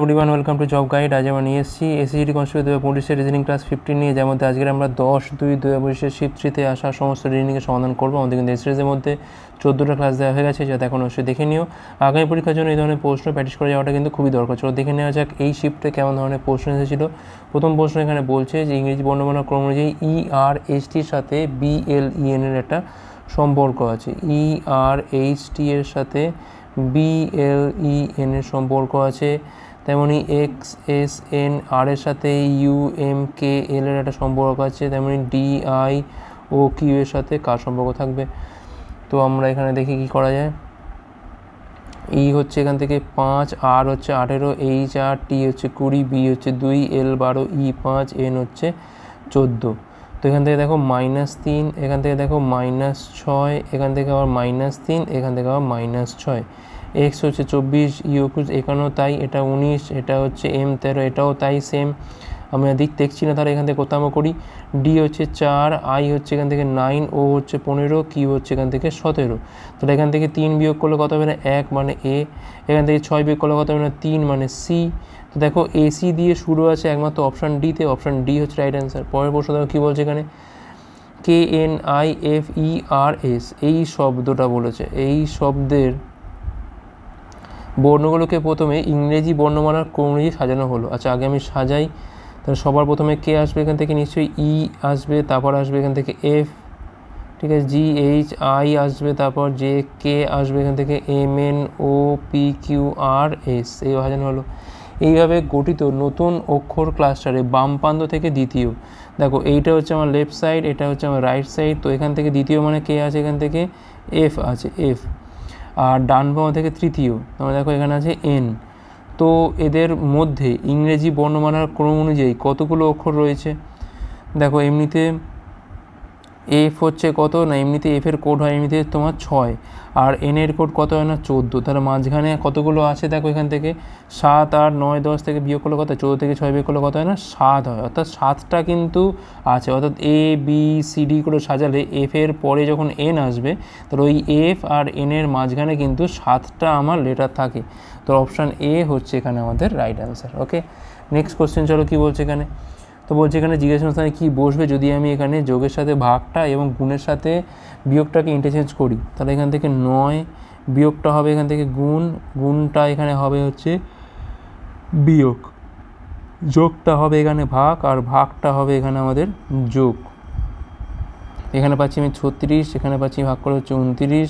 Everyone, welcome to job guide. আজ আমরা নিয়ে এসেছি এসএসসি কনস্টেবল 2025 রিজনিং ক্লাস 15 নিয়ে, যার মধ্যে আজকে আমরা 10-2-2025 শিফট 3-তে আসা সমস্ত রিজনিংয়ের সমাধান করবো। আমাদের কিন্তু এই সিরিজের মধ্যে 14টা ক্লাস দেওয়া হয়ে গেছে, যাতে এখন অবশ্যই দেখে নিও। আগামী পরীক্ষার জন্য এই ধরনের প্রশ্ন প্র্যাকটিস করে যাওয়াটা কিন্তু খুবই দরকার। চলো দেখে নেওয়া যাক এই শিফটে কেমন ধরনের প্রশ্ন এসেছিল। প্রথম প্রশ্ন এখানে বলছে যে ইংরেজি বর্ণমালার ক্রম অনুযায়ী ERHTর সাথে BLEN এর একটা সম্পর্ক আছে। ERHT এর সাথে BLEN এর সম্পর্ক আছে। তেমনি XSNR এর সাথে UMKL এর একটা সম্পর্ক আছে। তেমনি DIOQ এর সাথে কার সম্পর্ক থাকবে? তো আমরা এখানে দেখি কি করা যায়। E হচ্ছে এখান থেকে 5, R হচ্ছে 18, HRT হচ্ছে 20, B হচ্ছে 2, L 12, E 5, N হচ্ছে 14। তো এখান থেকে দেখো -3, এখান থেকে দেখো -6, এখান থেকে আবার -3, এখান থেকে আবার -6। X হচ্ছে 24, E 51, তাই এটা 19, এটা হচ্ছে M 13, এটাও তাই সেম। আমরা দিক দেখছি না, তাহলে এখান থেকে কোথাও আমরা করি। D হচ্ছে 4, I হচ্ছে এখান থেকে 9, O হচ্ছে 15, Q হচ্ছে এখান থেকে 17। তাহলে এখান থেকে 3 বিয়োগ করলে কত হবে না 1 মানে A, এখান থেকে 6 বিয়োগ করলে কত হবে না 3 মানে C। তো দেখো AC দিয়ে শুরু আছে একমাত্র অপশান ডিতে, অপশান ডি হচ্ছে রাইট অ্যান্সার। পরের প্রশ্ন দেখো কী বলছে এখানে, KNIFERS এই শব্দটা বলেছে। এই শব্দের বর্ণগুলোকে প্রথমে ইংরেজি বর্ণমালার ক্রম অনুযায়ী সাজানো হলো। আচ্ছা, আগে আমি সাজাই। তাহলে সবার প্রথমে কে আসবে এখান থেকে, নিশ্চয়ই E আসবে, তারপর আসবে এখান থেকে F, ঠিক আছে, GHI আসবে, তারপর JK আসবে এখান থেকে MNOPQRS, এই সাজানো হলো। এইভাবে গঠিত নতুন অক্ষর ক্লাস্টারে বাম প্রান্ত থেকে দ্বিতীয়। দেখো এইটা হচ্ছে আমার লেফট সাইড, এটা হচ্ছে আমার রাইট সাইড। তো এখান থেকে দ্বিতীয় মানে কে আছে, এখান থেকে F আছে, F। আর ডান বাম থেকে তৃতীয়, আমরা দেখো এখানে আছে N। তো এদের মধ্যে ইংরেজি বর্ণমালার ক্রম অনুযায়ী কতগুলো অক্ষর রয়েছে? দেখো এমনিতে F হচ্ছে কত না, এমনিতে F এর কোড হয় এমনিতে তোমার 6, আর N এর কোড কত হয় না 14। তাহলে মাঝখানে কতগুলো আছে দেখো, এখান থেকে 7, 8, 9, 10 থেকে বিয়োগ করলে কত, 14 থেকে 6 বিয়োগ করলে কত হয় না 7 হয়, অর্থাৎ 7টা কিন্তু আছে। অর্থাৎ ABCD করে সাজালে F এর পরে যখন N আসবে, তাহলে ওই F আর N এর মাঝখানে কিন্তু 7টা আমার লেটার থাকে। তো অপশান A হচ্ছে এখানে আমাদের রাইট অ্যান্সার। ওকে, নেক্সট কোশ্চেন চলো কী বলছে এখানে। তো বলছে এখানে জিজ্ঞাসা স্থানে কী বসবে যদি আমি এখানে যোগের সাথে ভাগটা এবং গুণের সাথে বিয়োগটাকে ইন্টারচেঞ্জ করি? তাহলে এখান থেকে 9, বিয়োগটা হবে এখান থেকে গুণ, গুণটা এখানে হবে হচ্ছে বিয়োগ, যোগটা হবে এখানে ভাগ, আর ভাগটা হবে এখানে আমাদের যোগ। এখানে পাচ্ছি আমি 36, এখানে পাচ্ছি ভাগ করে হচ্ছে 29,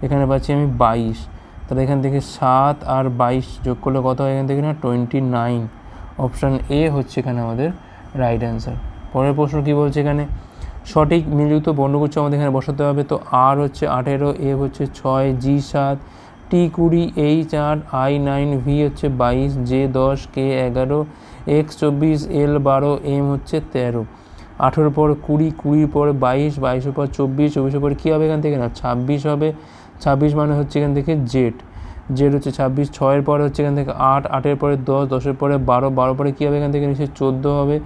এখানে পাচ্ছি আমি 22। তাহলে এখান থেকে 7 আর 22 যোগ করলে কত হয় এখান থেকে না 29। অপশান A হচ্ছে এখানে আমাদের রাইট অ্যান্সার। পরের প্রশ্ন কী বলছে এখানে, সঠিক মিলিত বর্ণগুচ্ছ আমাদের এখানে বসাতে হবে। তো R হচ্ছে 18, F হচ্ছে 6, G 7, T 20, H 8, I 9, V হচ্ছে 22, J 10, K 11, X 24, L 12, M হচ্ছে 13। 18 পর 20, 20 পর 22, 22 পর 24, 24 পরে কী হবে এখান থেকে না 26 হবে। 26 মানে হচ্ছে এখান থেকে জেড, জেড হচ্ছে 26। 6-এর পরে হচ্ছে এখান থেকে 8, 8-এর পরে 10, 10-এর পরে 12, 12 পরে কী হবে এখান থেকে নিশ্চয়ই 14 হবে।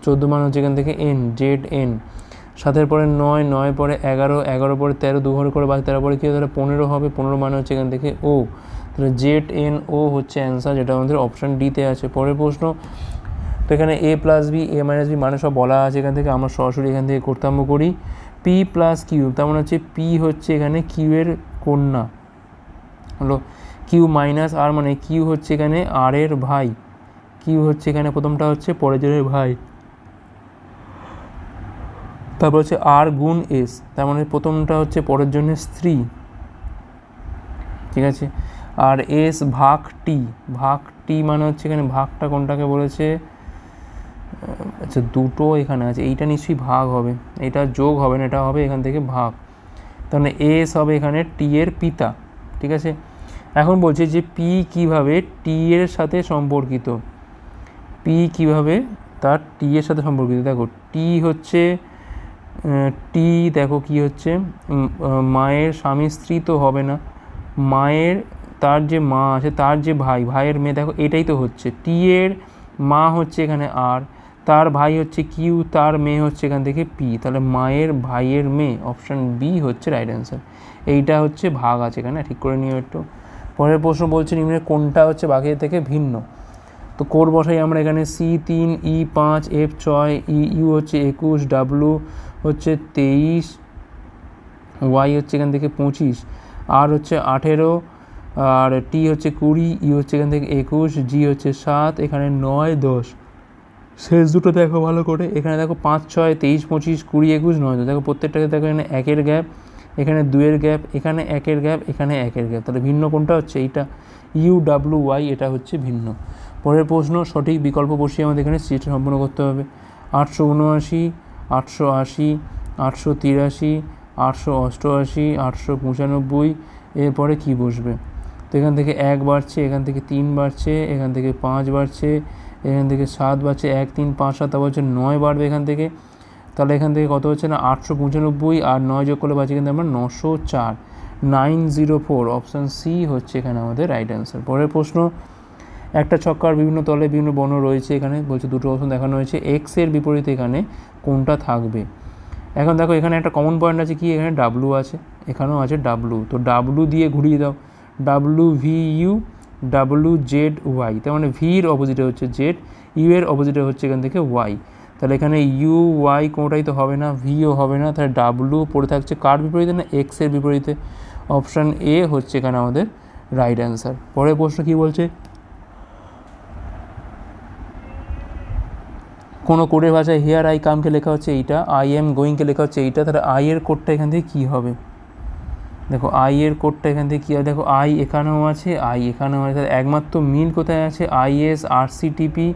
14 মানে হচ্ছে এখান থেকে N, জেড N। 7-এর পরে 9, 9 পরে 11, 11 পরে 13, 2 ঘরে করে 13 পরে কী হবে, তাহলে 15 হবে। 15 মানে হচ্ছে এখান থেকে O। তাহলে জেড N O হচ্ছে অ্যান্সার, যেটা আমাদের অপশান ডিতে আছে। পরের প্রশ্ন, তো এখানে A + B, A - B মানে সব বলা আছে এখান থেকে। আমরা সরাসরি এখান থেকে করতে আরম্ভ করি। P + Q, তার মানে হচ্ছে P হচ্ছে এখানে Q এর কন্যা হলো। Q - R মানে Q হচ্ছে এখানে R এর ভাই। Q হচ্ছে এখানে প্রথমটা হচ্ছে পরের জনের ভাই। তারপর হচ্ছে R গুণ S, তার মানে প্রথমটা হচ্ছে পরের জনের স্ত্রী, ঠিক আছে। আর S ভাগ T, ভাগ T মানে হচ্ছে এখানে ভাগটা কোনটাকে বলেছে, আচ্ছা দুটো এখানে আছে, এইটা নিশ্চয়ই ভাগ হবে, এটা যোগ হবে না, এটা হবে এখান থেকে ভাগ। তার মানে S হবে এখানে T এর পিতা, ঠিক আছে। এখন বলছে যে P কিভাবে T এর সাথে সম্পর্কিত, P কিভাবে তার T এর সাথে সম্পর্কিত। দেখো T হচ্ছে T, দেখো কি হচ্ছে মায়ের স্বামী স্ত্রী তো হবে না, মায়ের তার যে মা আছে তার যে ভাই, ভাইয়ের মেয়ে, দেখো এটাই তো হচ্ছে। T এর মা হচ্ছে এখানে R, তার ভাই হচ্ছে Q, তার মেয়ে হচ্ছে এখান থেকে P, তাহলে মায়ের ভাইয়ের মেয়ে, অপশান বি হচ্ছে রাইট অ্যান্সার। এইটা হচ্ছে ভাগ আছে এখানে, ঠিক করে নিও একটু। পরের প্রশ্ন বলছে নিম্নের কোনটা হচ্ছে বাকিদের থেকে ভিন্ন? তো কোড বসাই আমরা এখানে C3 E5 F6 ইউ হচ্ছে 21, ডাব্লু হচ্ছে 23, ওয়াই হচ্ছে এখান থেকে 25, আর হচ্ছে 18, আর টি হচ্ছে 20, ইউ হচ্ছে এখান থেকে 21, জি হচ্ছে 7, এখানে 9, 10। শেষ দুটো দেখো ভালো করে, এখানে দেখো 5, 6, 23, 25, 20, 21, 9, 10। দেখো প্রত্যেকটাকে দেখো এখানে 1-এর গ্যাপ, এখানে 2-এর গ্যাপ, এখানে 1-এর গ্যাপ, এখানে 1-এর গ্যাপ। তাহলে ভিন্ন কোনটা হচ্ছে এইটা, ইউ ডাব্লু ওয়াই, এটা হচ্ছে ভিন্ন। পরের প্রশ্ন, সঠিক বিকল্প বসিয়ে আমাদের এখানে সিস্টেম সম্পন্ন করতে হবে। 879, 880, 883, 888, 895, এরপরে কি বসবে? তো এখান থেকে 1 বাড়ছে, এখান থেকে 3 বাড়ছে, এখান থেকে 5 বাড়ছে, এখান থেকে 7 বাড়ছে, 1, 3, 5, 7, তারপর হচ্ছে 9 বাড়বে এখান থেকে। তাহলে এখান থেকে কত হচ্ছে না 895, আর 9 যোগ করলে বাড়ছে কিন্তু আমরা 904, 904। অপশান সি হচ্ছে এখানে আমাদের রাইট অ্যান্সার। পরের প্রশ্ন, একটা ছক্কার বিভিন্ন তলে বিভিন্ন বর্ণ রয়েছে, এখানে বলছে দুটো অপশন দেখানো হয়েছে, এক্স এর বিপরীতে এখানে কোনটা থাকবে? এখন দেখো এখানে একটা কমন পয়েন্ট আছে, কি এখানে ডাব্লু আছে, এখানেও আছে ডাব্লু, তো ডাব্লু দিয়ে ঘুরিয়ে দাও, W V U, W Z Y, তার মানে ভির অপোজিটে হচ্ছে জেড, ইউ এর অপোজিটে হচ্ছে এখান থেকে ওয়াই। তাহলে এখানে ইউ ওয়াই কোনোটাই তো হবে না, ভিও হবে না, তাহলে ডাব্লু পড়ে থাকছে কার বিপরীতে না এক্স এর বিপরীতে। অপশান এ হচ্ছে এখানে আমাদের রাইট অ্যান্সার। পরের প্রশ্ন কি বলছে, কোনো কোডের ভাষায় হেয়ার আই কামকে লেখা হচ্ছে এইটা, আই এম গোয়িংকে লেখা হচ্ছে এইটা, তাহলে আই এর কোডটা এখান থেকে কী হবে? দেখো আই এর কোডটা এখান থেকে কী হবে, দেখো আই এখানেও আছে, আই এখানেও আছে, তাহলে একমাত্র মিল কোথায় আছে, আইএস আরসিটিপি,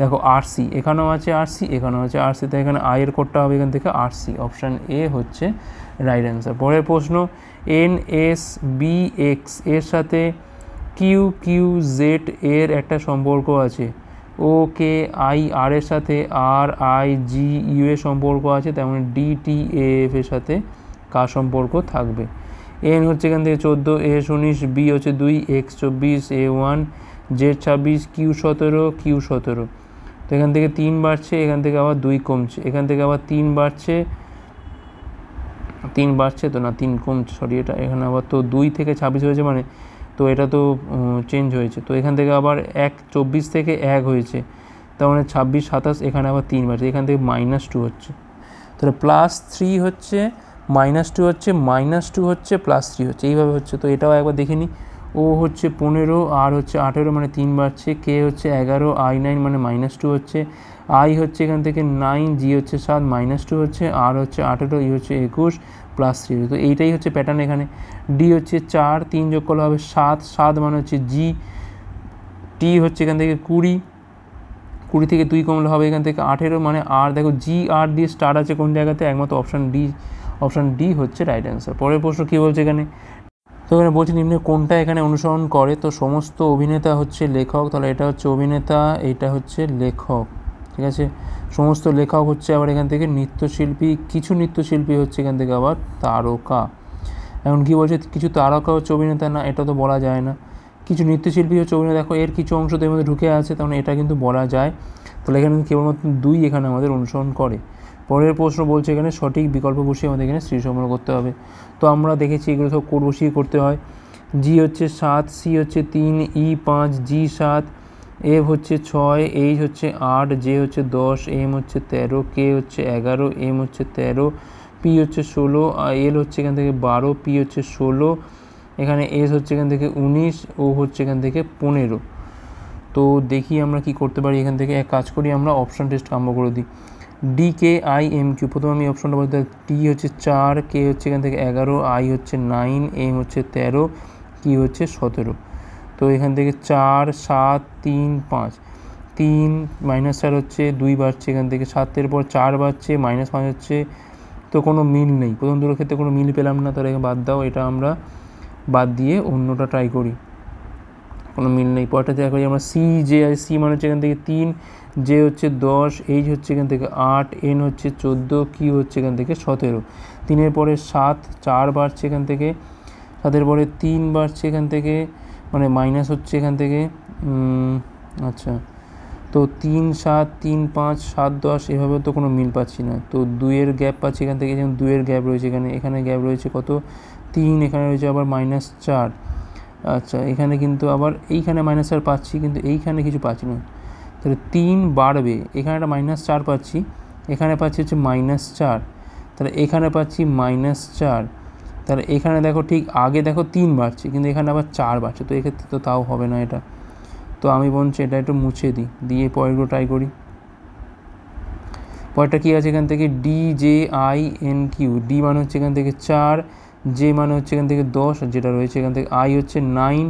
দেখো আরসি এখানেও আছে, আরসি এখানেও আছে, আরসি, তাই এখানে আই এর কোডটা হবে এখান থেকে আরসি। অপশান এ হচ্ছে রাইট অ্যান্সার। পরের প্রশ্ন, এন এস বি এক্স এর সাথে কিউ কিউ জেড এর একটা সম্পর্ক আছে, ও কে আই আর এর সাথে আর আই জি ইউ এর সম্পর্ক আছে, তেমন ডি টি এফ এর সাথে কার সম্পর্ক থাকবে? এন হচ্ছে এখান থেকে 14, এস 19, বি হচ্ছে 2, এক্স 24, এ 1, জেড 26, কিউ 17, কিউ 17। তো এখান থেকে 3 বাড়ছে, এখান থেকে আবার 2 কমছে, এখান থেকে আবার 3 বাড়ছে, 3 বাড়ছে তো না 3 কমছে, সরি এটা এখানে আবার তো 2 থেকে 26 হয়েছে, মানে তো এটা তো চেঞ্জ হয়েছে, তো এখান থেকে আবার 1 24 থেকে 1 হয়েছে, তার মানে 26 27, এখানে আবার 3 বাড়ছে, এখান থেকে -2 হচ্ছে, তাহলে +3 হচ্ছে, -2 হচ্ছে, -2 হচ্ছে, +3 হচ্ছে, এইভাবে হচ্ছে। তো এটাও একবার দেখে নিই, ও হচ্ছে 15, আর হচ্ছে 18, মানে 3 বাড়ছে, কে হচ্ছে 11, আই 9 মানে -2 হচ্ছে, আই হচ্ছে এখান থেকে 9, জি হচ্ছে 7, -2 হচ্ছে, আর হচ্ছে 18, ই হচ্ছে 21, +3। তো এইটাই হচ্ছে প্যাটার্ন এখানে। ডি হচ্ছে 4, 3 যোগ করলে হবে 7, 7 মানে হচ্ছে জি, টি হচ্ছে এখান থেকে 20, 20 থেকে 2 কমলে হবে এখান থেকে 18, মানে আর, দেখো জি আর দিয়ে স্টার্ট আছে কোন জায়গাতে, একমাত্র অপশান ডি হচ্ছে রাইট অ্যান্সার। পরের প্রশ্ন কী বলছে এখানে, তো এখানে বলছি নিম্নে কোনটা এখানে অনুসরণ করে, তো সমস্ত অভিনেতা হচ্ছে লেখক, তাহলে এটা হচ্ছে অভিনেতা, এটা হচ্ছে লেখক, ঠিক আছে। সমস্ত লেখক হচ্ছে আবার এখান থেকে নৃত্যশিল্পী, কিছু নৃত্যশিল্পী হচ্ছে এখান থেকে আবার তারকা। এখন কী বলছে, কিছু তারকা হচ্ছে অভিনেতা না, এটা তো বলা যায় না, কিছু নৃত্যশিল্পী হচ্ছে অভিনেতা, দেখো এর কিছু অংশ তো এর মধ্যে ঢুকে আছে, তখন এটা কিন্তু বলা যায়, তাহলে এখানে কেবলমাত্র 2 এখানে আমাদের অনুসরণ করে। পরের প্রশ্ন বলছে এখানে সঠিক বিকল্প বসিয়ে আমাদের এখানে শ্রী সম্পন্ন করতে হবে। তো আমরা দেখেছি এগুলো সব কোড বসিয়ে করতে হয়। জি হচ্ছে 7, সি হচ্ছে 3, ই 5, জি 7, এফ হচ্ছে 6, এইচ হচ্ছে 8, জে হচ্ছে 10, এম হচ্ছে 13, কে হচ্ছে 11, এম হচ্ছে 13, পি হচ্ছে 16, এল হচ্ছে এখান থেকে 12, পি হচ্ছে 16, এখানে এস হচ্ছে এখান থেকে 19, ও হচ্ছে এখান থেকে 15। তো দেখি আমরা কি করতে পারি, এখান থেকে এক কাজ করি, আমরা অপশান টেস্ট কাম্য করে দিই। D K I M Q, প্রথমে আমি অপশানটা বলতে, টি হচ্ছে 4, কে হচ্ছে এখান থেকে 11, আই হচ্ছে 9, এম হচ্ছে 13, কি হচ্ছে 17। তো এখান থেকে 4, 7, 3, 5, 3 -4 হচ্ছে, 2 বাড়ছে, এখান থেকে 7-এর পর 4 বাড়ছে, -5 হচ্ছে, তো কোনো মিল নেই, প্রথম দুটোর ক্ষেত্রে কোনো মিল পেলাম না, তাহলে বাদ দাও, এটা আমরা বাদ দিয়ে অন্যটা ট্রাই করি, কোনো মিল নেই। পরটা দেখা করি আমরা, সি জে, সি মানে হচ্ছে এখান থেকে 3, জে হচ্ছে 10, এইচ হচ্ছে এখান থেকে 8, এন হচ্ছে 14, কিউ হচ্ছে এখান থেকে 17। 3-এর পরে 7, 4 বাড়ছে এখান থেকে, 7-এর পরে 3 বাড়ছে এখান থেকে, মানে মাইনাস হচ্ছে এখান থেকে, আচ্ছা, তো 3, 7, 3, 5, 7, 10, এভাবে তো কোনো মিল পাচ্ছি না, তো 2-এর গ্যাপ পাচ্ছি এখান থেকে, যেমন 2-এর গ্যাপ রয়েছে এখানে, এখানে গ্যাপ রয়েছে কত 3, এখানে রয়েছে আবার -4, আচ্ছা, এখানে কিন্তু আবার এইখানে -4 পাচ্ছি, কিন্তু এইখানে কিছু পাচ্ছি না, তাহলে 3 বাড়বে, এখানে একটা -4 পাচ্ছি, এখানে পাচ্ছি হচ্ছে -4, তাহলে এখানে পাচ্ছি -4, তাহলে এখানে দেখো ঠিক আগে দেখো 3 বাড়ছে কিন্তু এখানে আবার 4 বাড়ছে, তো এক্ষেত্রে তো তাও হবে না এটা। তো আমি বলছি এটা একটু মুছে দিই, দিয়ে পরেরগুলো ট্রাই করি। পরেরটা কী আছে এখান থেকে DJINQ, ডি মানে হচ্ছে এখান থেকে 4, জে মানে হচ্ছে এখান থেকে 10, আর যেটা রয়েছে এখান থেকে আই হচ্ছে 9,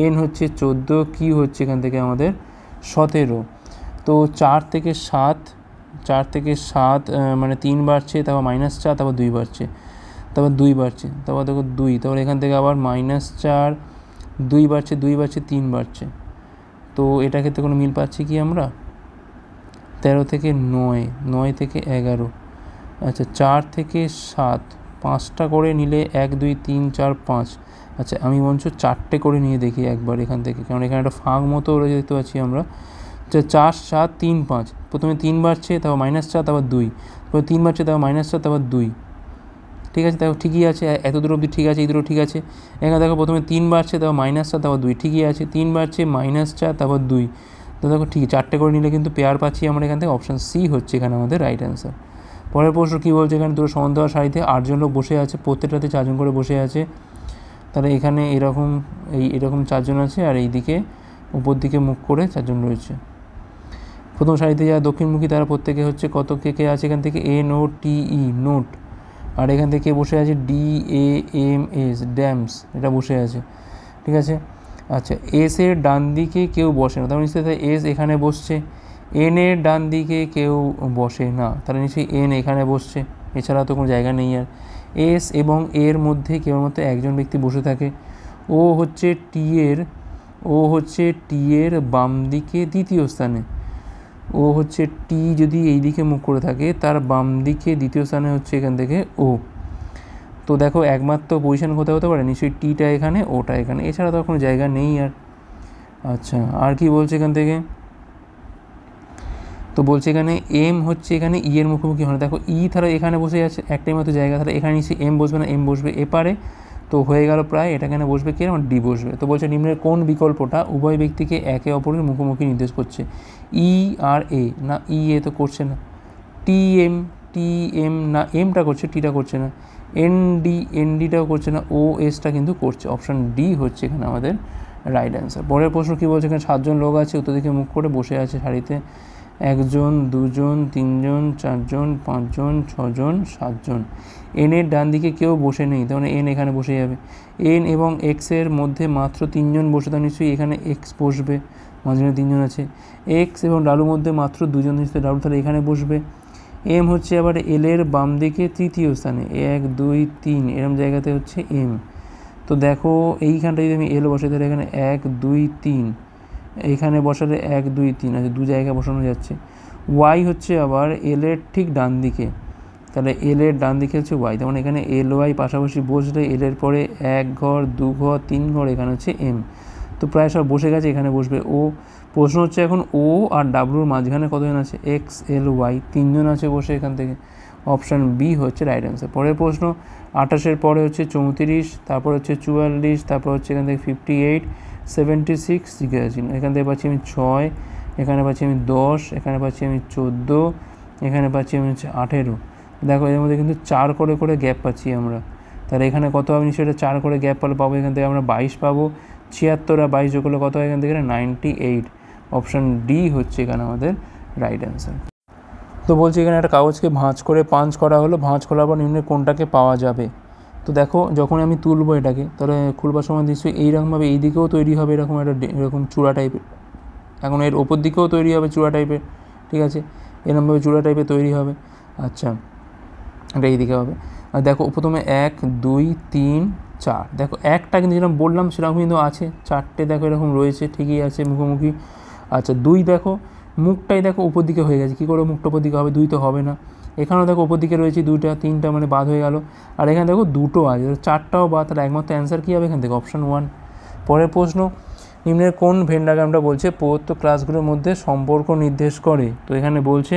এন হচ্ছে 14, কিউ হচ্ছে এখান থেকে আমাদের 17। তো 4 থেকে 7 মানে 3 বাড়ছে, তারপর -4, তারপর 2 বাড়ছে, তারপর 2 বাড়ছে, তারপর দেখো 2, তারপর এখান থেকে আবার -4, 2 বাড়ছে, 2 বাড়ছে, 3 বাড়ছে। তো এটা ক্ষেত্রে কোনো মিল পাচ্ছি কি আমরা? 13 থেকে 9, 9 থেকে 11, আচ্ছা 4 থেকে 7, 5টা করে নিলে 1 2 3 4 5, আচ্ছা আমি বলছি 4টে করে নিয়ে দেখি একবার এখান থেকে, কারণ এখানে একটা ফাঁক মতো রয়েছে দেখতে পাচ্ছি আমরা। 4 7 3 5, প্রথমে 3 বাড়ছে, তারপর -4, তারপর 2, তারপর 3 বাড়ছে, তারপর -4, তারপর 2, ঠিক আছে, দেখো ঠিকই আছে, এত দূর অবধি ঠিক আছে, এই দুটো ঠিক আছে। এখানে দেখো প্রথমে 3 বাড়ছে, তারপর -4, তারপর 2, ঠিকই আছে, 3 বাড়ছে, -4, তারপর 2, তো দেখো ঠিক 4টে করে নিলে কিন্তু পেয়ার পাচ্ছি আমরা এখান থেকে, অপশান সি হচ্ছে এখানে আমাদের রাইট অ্যান্সার। পরের প্রশ্ন কী বলছে, এখানে দুটো সমান দেওয়া সারিতে 8 জন লোক বসে আছে, প্রত্যেকটাতে 4 জন করে বসে আছে, তাহলে এখানে এরকম 4 জন আছে, আর এইদিকে উপর দিকে মুখ করে 4 জন রয়েছে। প্রথম সারিতে যারা দক্ষিণমুখী তারা প্রত্যেকে হচ্ছে কত কে আছে এখান থেকে NOTE, নোট, আর এখান থেকে বসে আছে DAMS, ড্যামস, এটা বসে আছে, ঠিক আছে। আচ্ছা এস এর ডান দিকে কেউ বসে না, তাহলে নিশ্চয়ই এস এখানে বসছে। এন এর ডান দিকে কেউ বসে না, তাহলে নিশ্চয়ই এন এখানে বসছে, এছাড়া তো কোনো জায়গা নেই আর। এস এবং এর মধ্যে কেবলমাত্র একজন ব্যক্তি বসে থাকে। ও হচ্ছে টি এর বাম দিকে দ্বিতীয় স্থানে। ও হচ্ছে টি যদি এই দিকে মুখ করে থাকে, তার বাম দিকে দ্বিতীয় স্থানে হচ্ছে এখান থেকে ও। তো দেখো একমাত্র পজিশন কোথায় হতে পারে, নিশ্চয়ই টিটা এখানে, ওটা এখানে, এছাড়া তো কোনো জায়গা নেই আর। আচ্ছা আর কি বলছে এখান থেকে, তো বলছে এখানে এম হচ্ছে এখানে ই এর মুখোমুখি হয়, দেখো ই তাহলে এখানে বসে আছে, একটাই মতো জায়গা, তাহলে এখানে নিশ্চয়ই এম বসবে না, এম বসবে এপারে, তো হয়ে গেল প্রায়, এটা এখানে বসবে কি, আমার ডি বসবে। তো বলছে নিম্নের কোন বিকল্পটা উভয় ব্যক্তিকে একে অপরের মুখোমুখি নির্দেশ করছে, ই আর এ, না ই এ তো করছে না, টি এম না এমটা করছে, টিটা করছে না, এনডিটাও করছে না, ও এসটা কিন্তু করছে, অপশান ডি হচ্ছে এখানে আমাদের রাইট অ্যান্সার। পরের প্রশ্ন কী বলছে, এখানে 7 জন লোক আছে, উত্তর দিকে মুখ করে বসে আছে সারিতে, 1 জন 2 জন 3 জন 4 জন 5 জন 6 জন 7 জন। এন এর ডান দিকে কেউ বসে নেই, তার মানে এন এখানে বসে যাবে। এন এবং এক্সের মধ্যে মাত্র 3 জন বসে, তার নিশ্চয়ই এখানে এক্স বসবে, মাঝখানে 3 জন আছে। এক্স এবং ডালুর মধ্যে মাত্র 2 জন, নিশ্চয়ই ডালু তাহলে এখানে বসবে। এম হচ্ছে আবার এল এর বাম দিকে তৃতীয় স্থানে, 1 2 3 এরম জায়গাতে হচ্ছে এম। তো দেখো এইখানটা যদি আমি এল বসাই, তাহলে এখানে 1 2 3, এইখানে বসালে 1 2 3, আচ্ছা 2 জায়গায় বসানো যাচ্ছে। ওয়াই হচ্ছে আবার এল এর ঠিক ডান দিকে, তাহলে এল এর ডান দিকে হচ্ছে ওয়াই, তেমন এখানে এল ওয়াই পাশাপাশি বসলে এল এর পরে 1 ঘর 2 ঘর 3 ঘর, এখানে হচ্ছে এম, তো প্রায় সব বসে গেছে, এখানে বসবে ও। প্রশ্ন হচ্ছে এখন ও আর ডাব্লুর মাঝখানে কতজন আছে, এক্স এল ওয়াই 3 জন আছে বসে এখান থেকে, অপশান বি হচ্ছে রাইট অ্যান্সার। পরের প্রশ্ন 28-এর পরে হচ্ছে 34, তারপর হচ্ছে 44, তারপর হচ্ছে এখান থেকে 58 76 জিজ্ঞাসা চিহ্ন, এখান থেকে পাচ্ছি আমি 6, এখানে পাচ্ছি আমি 10, এখানে পাচ্ছি আমি 14, এখানে পাচ্ছি আমি হচ্ছে 18। দেখো এর মধ্যে কিন্তু 4 করে করে গ্যাপ পাচ্ছি আমরা, তাহলে এখানে কত হবে, নিশ্চয়ই 4 করে গ্যাপ পাবো, এখান থেকে আমরা 22 পাবো, 76 আর 22 যোগ করলে কত হয় এখান থেকে 98, অপশান ডি হচ্ছে এখানে আমাদের রাইট অ্যান্সার। তো বলছি এখানে একটা কাগজকে ভাঁজ করে পাঞ্চ করা হলো, ভাঁজ করার পর নিম্নের কোনটাকে পাওয়া যাবে। তো দেখো যখন আমি তুলবো এটাকে, তাহলে খুলবার সময় নিশ্চয়ই এইরকমভাবে এই দিকেও তৈরি হবে এরকম একটা এরকম চূড়া টাইপের, এখন এর ওপর দিকেও তৈরি হবে চূড়া টাইপের, ঠিক আছে, এরকমভাবে চূড়া টাইপের তৈরি হবে। আচ্ছা এটা এই দিকে হবে, আর দেখো প্রথমে 1 2 3 4, দেখো একটা কিন্তু যেরকম বললাম সেরকম কিন্তু আছে, 4টে দেখো এরকম রয়েছে, ঠিকই আছে মুখোমুখি। আচ্ছা 2 দেখো মুখটাই দেখো উপর দিকে হয়ে গেছে, কী করে মুখটা উপর দিকে হবে, 2 তো হবে না, এখানেও দেখো উপর দিকে রয়েছে 2টা 3টা, মানে বাদ হয়ে গেল, আর এখানে দেখো 2টো আছে, 4টাও বাদ, তাহলে একমাত্র অ্যান্সার কী হবে এখান থেকে, অপশান 1। পরের প্রশ্ন নিম্নের কোন ভেন ডায়াগ্রামটা বলছে প্রদত্ত ক্লাসগুলোর মধ্যে সম্পর্ক নির্দেশ করে, তো এখানে বলছে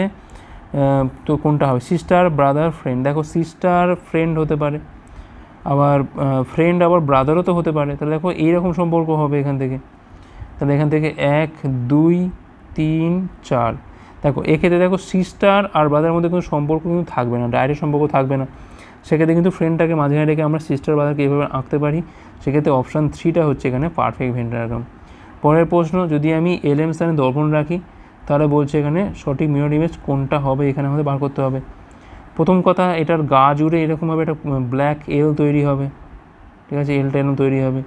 তো কোনটা হবে, সিস্টার ব্রাদার ফ্রেন্ড, দেখো সিস্টার ফ্রেন্ড হতে পারে, আবার ফ্রেন্ড আবার ব্রাদারও তো হতে পারে, তাহলে দেখো এইরকম সম্পর্ক হবে এখান থেকে, তাহলে এখান থেকে 1 2 3 4। দেখো এক্ষেত্রে দেখো সি স্টার আর ব্রাদারের মধ্যে কোনো সম্পর্ক কিন্তু থাকবে না, ডাইরেক্ট সম্পর্ক থাকবে না। সেক্ষেত্রে কিন্তু ফ্রেন্ডটাকে মাঝখানে রেখে আমরা সিস্টার ব্রাদারকে এইভাবে আঁকতে পারি। সেক্ষেত্রে অপশান 3টা হচ্ছে এখানে পারফেক্ট ভেন ডায়াগ্রাম। পরের প্রশ্ন, যদি আমি এলএম স্থানে দর্পণ রাখি তাহলে বলছে এখানে সঠিক মিরর ইমেজ কোনটা হবে, এখানে আমাদের বার করতে হবে। প্রথম কথা, এটার গা জুড়ে এরকমভাবে একটা ব্ল্যাক এল তৈরি হবে, ঠিক আছে, এলটা এরকম তৈরি হবে।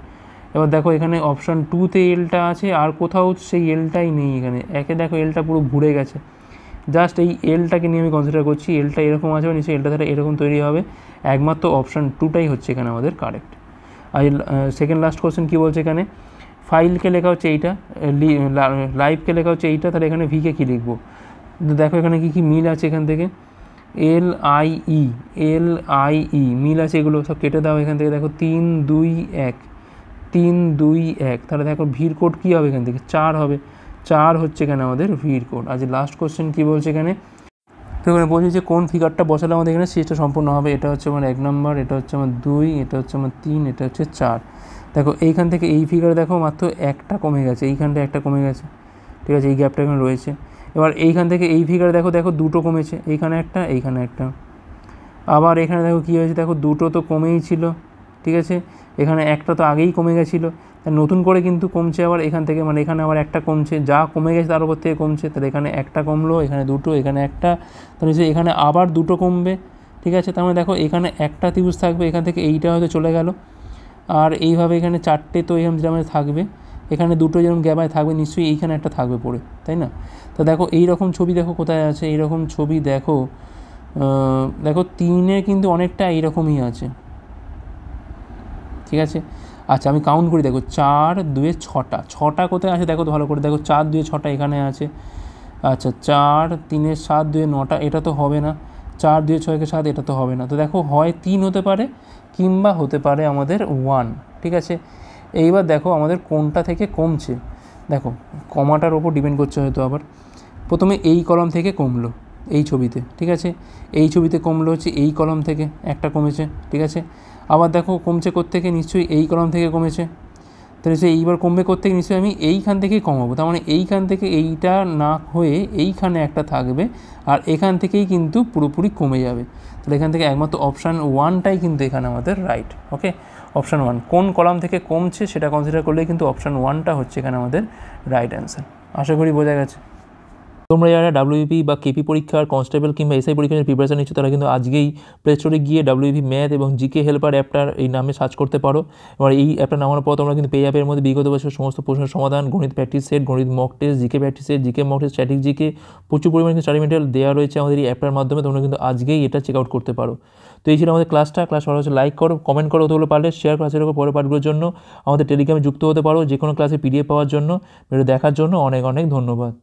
এবার দেখো এখানে অপশান 2তে এলটা আছে, আর কোথাও সেই এলটাই নেই এখানে। একে দেখো এলটা পুরো ঘুরে গেছে, জাস্ট এই এলটাকে নিয়ে আমি কনসিডার করছি, এলটা এরকম আছে, নিশ্চয়ই এলটা তাহলে এরকম তৈরি হবে। একমাত্র অপশান 2টাই হচ্ছে এখানে আমাদের কারেক্ট। আর সেকেন্ড লাস্ট কোশ্চেন কী বলছে এখানে, ফাইলকে লেখা হচ্ছে এইটা, লাইভকে লেখা হচ্ছে এইটা, তাহলে এখানে ভিকে কী লিখবো? দেখো এখানে কী কী মিল আছে এখান থেকে, LIE মিল আছে, এগুলো সব কেটে দাও এখান থেকে। দেখো 3 2 1, 3 2 1, তাহলে দেখো ভির কোড কী হবে এখান থেকে, 4 হবে। 4 হচ্ছে এখানে আমাদের ভির কোড। আজ লাস্ট কোশ্চেন কী বলছে এখানে, তো এখানে বলছি যে কোন ফিগারটা বসালে আমাদের এখানে সিরিজটা সম্পূর্ণ হবে। এটা হচ্ছে আমার 1 নম্বর, এটা হচ্ছে আমার 2, এটা হচ্ছে আমার 3, এটা হচ্ছে 4। দেখো এইখান থেকে এই ফিগার দেখো মাত্র একটা কমে গেছে, এইখানটা একটা কমে গেছে, ঠিক আছে, এই গ্যাপটা এখানে রয়েছে। এবার এইখান থেকে এই ফিগার দেখো, দেখো দুটো কমেছে, এইখানে একটা, এইখানে একটা। আবার এখানে দেখো কী হয়েছে, দেখো দুটো তো কমেই ছিল, ঠিক আছে, এখানে একটা তো আগেই কমে গেছিলো, নতুন করে কিন্তু কমছে আবার এখান থেকে, মানে এখানে আবার একটা কমছে, যা কমে গেছে তার উপর থেকে কমছে। তাহলে এখানে একটা কমলো, এখানে দুটো, এখানে একটা, তাহলে এখানে আবার দুটো কমবে, ঠিক আছে। তার মানে দেখো এখানে একটা ত্রিভুজ থাকবে, এখান থেকে এইটা হয়তো চলে গেল, আর এইভাবে এখানে 4টে তো এরকম যেমন থাকবে, এখানে দুটো যেরকম গ্যাপায় থাকবে, নিশ্চয়ই এইখানে একটা থাকবে পড়ে, তাই না? তো দেখো এইরকম ছবি দেখো কোথায় আছে, এইরকম ছবি দেখো, দেখো 3-এ কিন্তু অনেকটা এইরকমই আছে, ঠিক আছে। আচ্ছা আমি কাউন্ট করি, দেখো 4 2 6টা, 6টা কোথায় আছে দেখো তো ভালো করে, দেখো 4 2 6টা এখানে আছে। আচ্ছা 4 3 7 2 9টা, এটা তো হবে না। 4 2 6 7, এটা তো হবে না। তো দেখো হয় 3 হতে পারে, কিংবা হতে পারে আমাদের 1, ঠিক আছে। এইবার দেখো আমাদের কোনটা থেকে কমছে, দেখো কমাটার ওপর ডিপেন্ড করছে হয়তো। আবার প্রথমে এই কলম থেকে কমলো এই ছবিতে, ঠিক আছে, এই ছবিতে কমলো হচ্ছে এই কলম থেকে একটা কমেছে, ঠিক আছে। আবার দেখো কমছে কোত্থেকে, নিশ্চয়ই এই কলম থেকে কমেছে, তাহলে সে এইবার কমবে কোত্থেকে, নিশ্চয়ই আমি এইখান থেকেই কমাবো। তার মানে এইখান থেকে এইটা না হয়ে এইখানে একটা থাকবে, আর এখান থেকেই কিন্তু পুরোপুরি কমে যাবে। তাহলে এখান থেকে একমাত্র অপশান 1টাই কিন্তু এখানে আমাদের রাইট। ওকে, অপশান 1 কোন কলাম থেকে কমছে সেটা কনসিডার করলেই কিন্তু অপশান 1টা হচ্ছে এখানে আমাদের রাইট অ্যান্সার। আশা করি বোঝা গেছে। তোমরা যারা ডাব্লিউপি বা কেপি পরীক্ষার, কনস্টেবল কিংবা এসআই পরীক্ষার প্রিপারেশন নিচ্ছ, তারা কিন্তু আজকেই প্লে স্টোরে গিয়ে ডাব্লিউপি ম্যাথ এবং জিকে হেল্পার অ্যাপটার এই নামে সার্চ করতে পারো। এবার এই অ্যাপটা নামানোর পর তোমরা কিন্তু পেয়ে যাবে এর মধ্যে বিগত বছর সমস্ত প্রশ্নের সমাধান, গণিত প্র্যাকটিস সেট, গণিত mock test, GK practice set, GK mock test, static GK, প্রচুর পরিমাণে স্টাডি মেটেরিয়াল দেওয়া রয়েছে আমাদের এই অ্যাপটার মাধ্যমে। তোমরা কিন্তু আজকেই এটা চেক আউট করতে পারো। তো এই ছিল আমাদের ক্লাস ভালো হচ্ছে লাইক করো, কমেন্ট করো, তোগুলো পারলে শেয়ার ক্লাসের উপর পরের পার্টগুলোর জন্য আমাদের টেলিগ্রামে যুক্ত হতে পারো যে কোনো ক্লাসে পিডিএফ পাওয়ার জন্য। ভিডিও দেখার জন্য অনেক অনেক ধন্যবাদ।